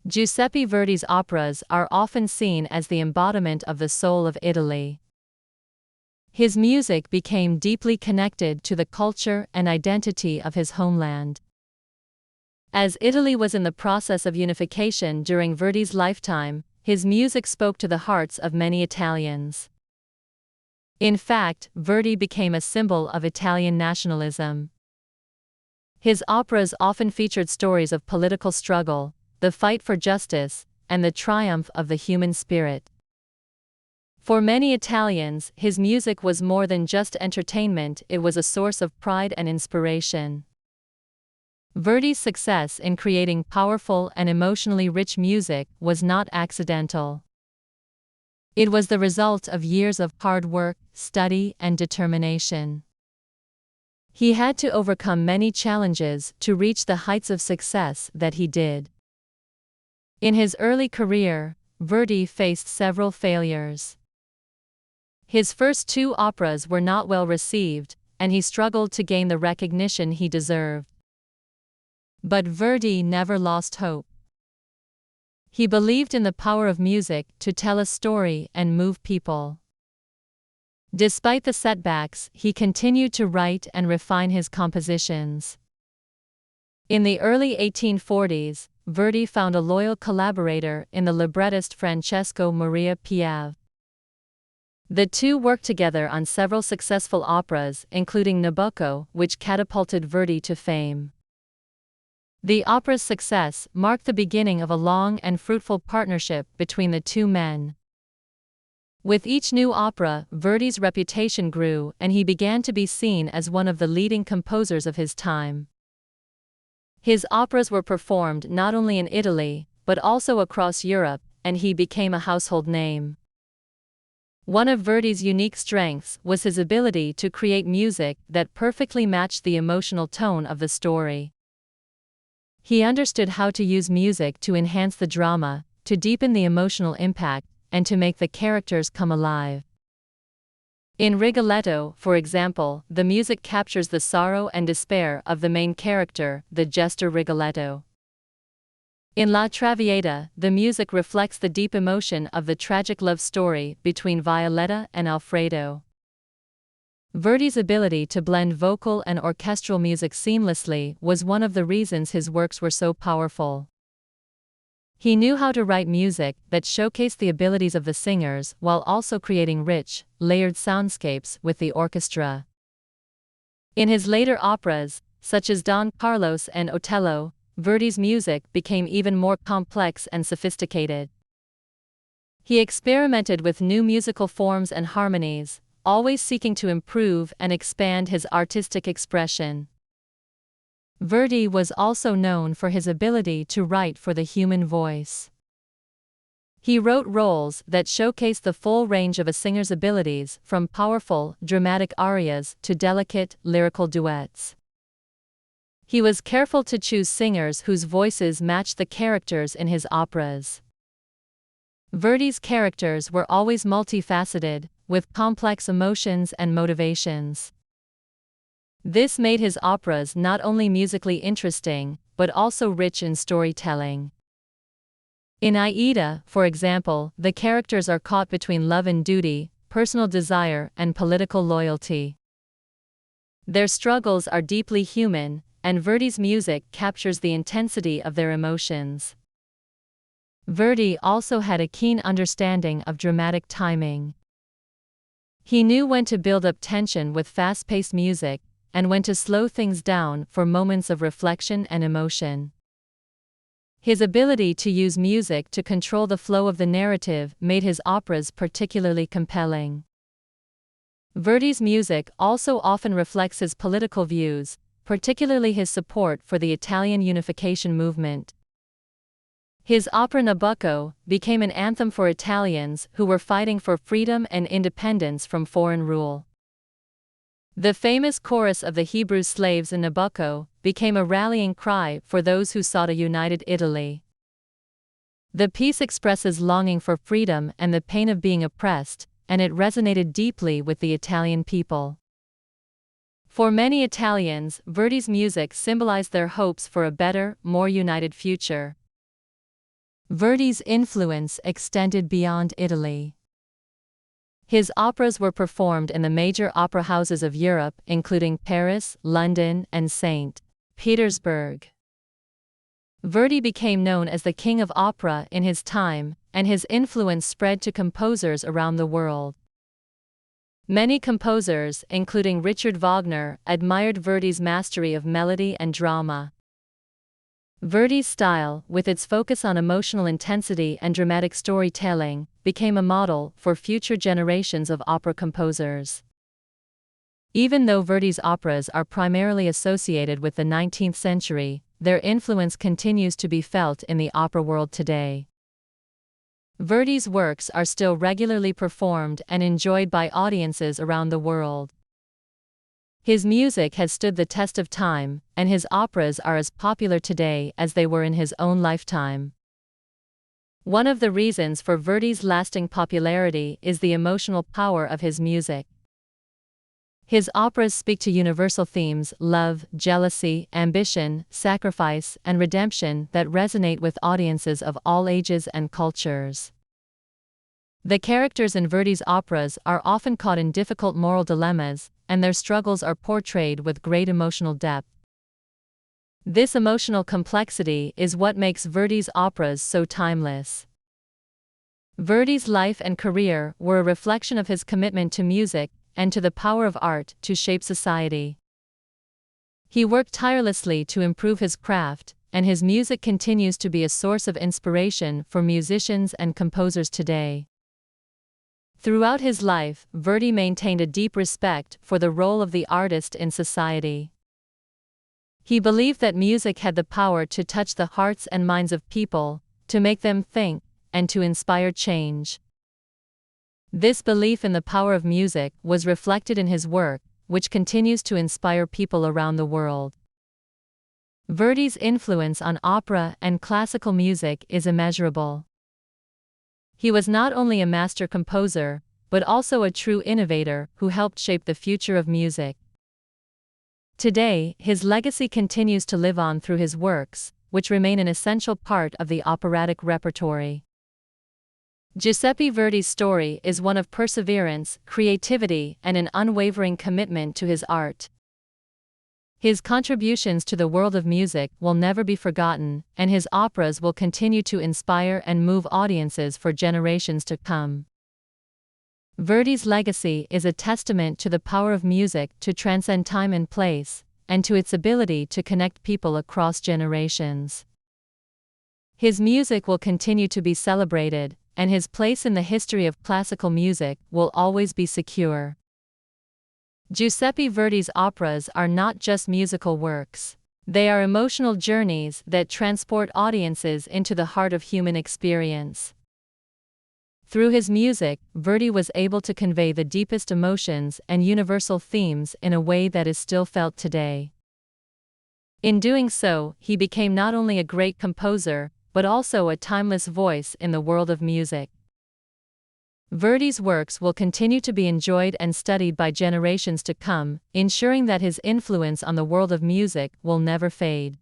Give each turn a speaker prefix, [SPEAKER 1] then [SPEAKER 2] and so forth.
[SPEAKER 1] Giuseppe Verdi's operas are often seen as the embodiment of the soul of Italy. His music became deeply connected to the culture and identity of his homeland. As Italy was in the process of unification during Verdi's lifetime, his music spoke to the hearts of many Italians. In fact, Verdi became a symbol of Italian nationalism. His operas often featured stories of political struggle, the fight for justice, and the triumph of the human spirit. For many Italians, his music was more than just entertainment, it was a source of pride and inspiration. Verdi's success in creating powerful and emotionally rich music was not accidental. It was the result of years of hard work, study, and determination. He had to overcome many challenges to reach the heights of success that he did. In his early career, Verdi faced several failures. His first two operas were not well received, and he struggled to gain the recognition he deserved. But Verdi never lost hope. He believed in the power of music to tell a story and move people. Despite the setbacks, he continued to write and refine his compositions. In the early 1840s, Verdi found a loyal collaborator in the librettist Francesco Maria Piave. The two worked together on several successful operas, including Nabucco, which catapulted Verdi to fame. The opera's success marked the beginning of a long and fruitful partnership between the two men. With each new opera, Verdi's reputation grew, and he began to be seen as one of the leading composers of his time. His operas were performed not only in Italy, but also across Europe, and he became a household name. One of Verdi's unique strengths was his ability to create music that perfectly matched the emotional tone of the story. He understood how to use music to enhance the drama, to deepen the emotional impact, and to make the characters come alive. In Rigoletto, for example, the music captures the sorrow and despair of the main character, the jester Rigoletto. In La Traviata, the music reflects the deep emotion of the tragic love story between Violetta and Alfredo. Verdi's ability to blend vocal and orchestral music seamlessly was one of the reasons his works were so powerful. He knew how to write music that showcased the abilities of the singers while also creating rich, layered soundscapes with the orchestra. In his later operas, such as Don Carlos and Otello, Verdi's music became even more complex and sophisticated. He experimented with new musical forms and harmonies, always seeking to improve and expand his artistic expression. Verdi was also known for his ability to write for the human voice. He wrote roles that showcased the full range of a singer's abilities, from powerful, dramatic arias to delicate, lyrical duets. He was careful to choose singers whose voices matched the characters in his operas. Verdi's characters were always multifaceted, with complex emotions and motivations. This made his operas not only musically interesting, but also rich in storytelling. In Aida, for example, the characters are caught between love and duty, personal desire and political loyalty. Their struggles are deeply human, and Verdi's music captures the intensity of their emotions. Verdi also had a keen understanding of dramatic timing. He knew when to build up tension with fast-paced music, and when to slow things down for moments of reflection and emotion. His ability to use music to control the flow of the narrative made his operas particularly compelling. Verdi's music also often reflects his political views, particularly his support for the Italian unification movement. His opera Nabucco became an anthem for Italians who were fighting for freedom and independence from foreign rule. The famous chorus of the Hebrew slaves in Nabucco became a rallying cry for those who sought a united Italy. The piece expresses longing for freedom and the pain of being oppressed, and it resonated deeply with the Italian people. For many Italians, Verdi's music symbolized their hopes for a better, more united future. Verdi's influence extended beyond Italy. His operas were performed in the major opera houses of Europe, including Paris, London, and St. Petersburg. Verdi became known as the king of opera in his time, and his influence spread to composers around the world. Many composers, including Richard Wagner, admired Verdi's mastery of melody and drama. Verdi's style, with its focus on emotional intensity and dramatic storytelling, became a model for future generations of opera composers. Even though Verdi's operas are primarily associated with the 19th century, their influence continues to be felt in the opera world today. Verdi's works are still regularly performed and enjoyed by audiences around the world. His music has stood the test of time, and his operas are as popular today as they were in his own lifetime. One of the reasons for Verdi's lasting popularity is the emotional power of his music. His operas speak to universal themes: love, jealousy, ambition, sacrifice, and redemption that resonate with audiences of all ages and cultures. The characters in Verdi's operas are often caught in difficult moral dilemmas, and their struggles are portrayed with great emotional depth. This emotional complexity is what makes Verdi's operas so timeless. Verdi's life and career were a reflection of his commitment to music and to the power of art to shape society. He worked tirelessly to improve his craft, and his music continues to be a source of inspiration for musicians and composers today. Throughout his life, Verdi maintained a deep respect for the role of the artist in society. He believed that music had the power to touch the hearts and minds of people, to make them think, and to inspire change. This belief in the power of music was reflected in his work, which continues to inspire people around the world. Verdi's influence on opera and classical music is immeasurable. He was not only a master composer, but also a true innovator who helped shape the future of music. Today, his legacy continues to live on through his works, which remain an essential part of the operatic repertory. Giuseppe Verdi's story is one of perseverance, creativity, and an unwavering commitment to his art. His contributions to the world of music will never be forgotten, and his operas will continue to inspire and move audiences for generations to come. Verdi's legacy is a testament to the power of music to transcend time and place, and to its ability to connect people across generations. His music will continue to be celebrated, and his place in the history of classical music will always be secure. Giuseppe Verdi's operas are not just musical works. They are emotional journeys that transport audiences into the heart of human experience. Through his music, Verdi was able to convey the deepest emotions and universal themes in a way that is still felt today. In doing so, he became not only a great composer, but also a timeless voice in the world of music. Verdi's works will continue to be enjoyed and studied by generations to come, ensuring that his influence on the world of music will never fade.